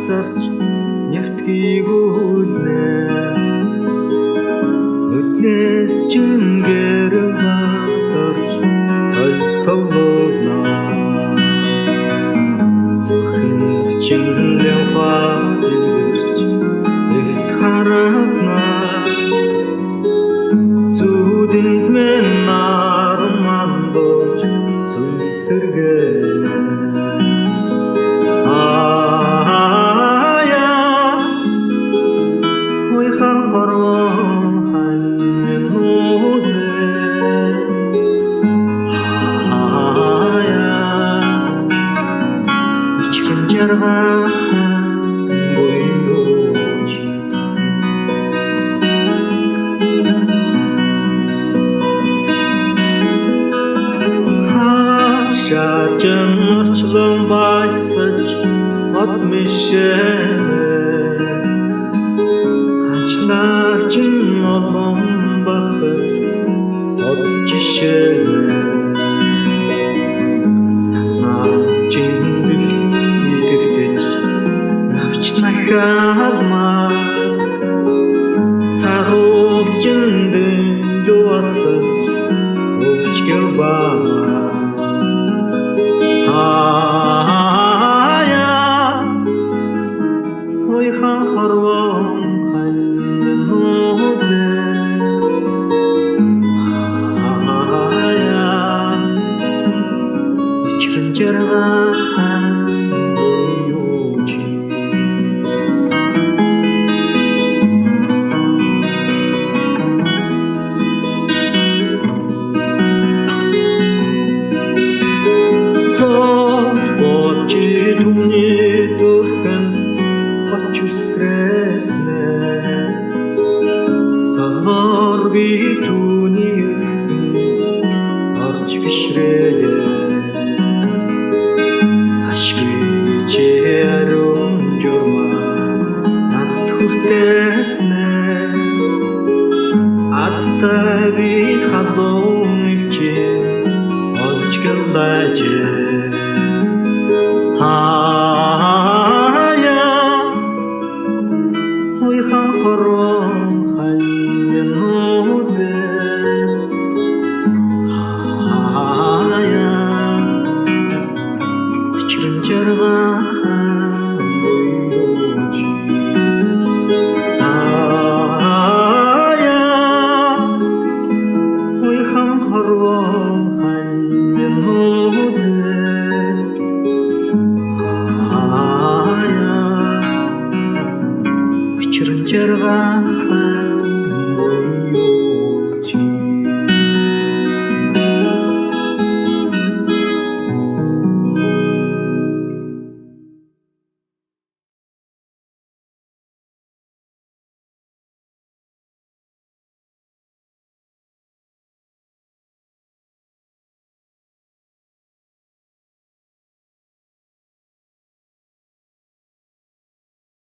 зарч нэвтгийг үлнэ нүднээс чингэр хатарч толтолно зөвхөн чингэн хатарч ихт харатна зүудэнд мэн нармандож сүнсэргэнэ Шаржан орчлон баясаж мод мишэнэ Ханчлаар чин олон бахар сод жишэнэ Санаа чин дэвтэж навч нахалмаа Сагуулт жиндэн дуасаж өвчгэр баа Би түүний орж бишрээ ашиг чиэрэн журма над хүртэснэ азтай би халуун ичээ олж гэлдэж ойхан хорвон Черга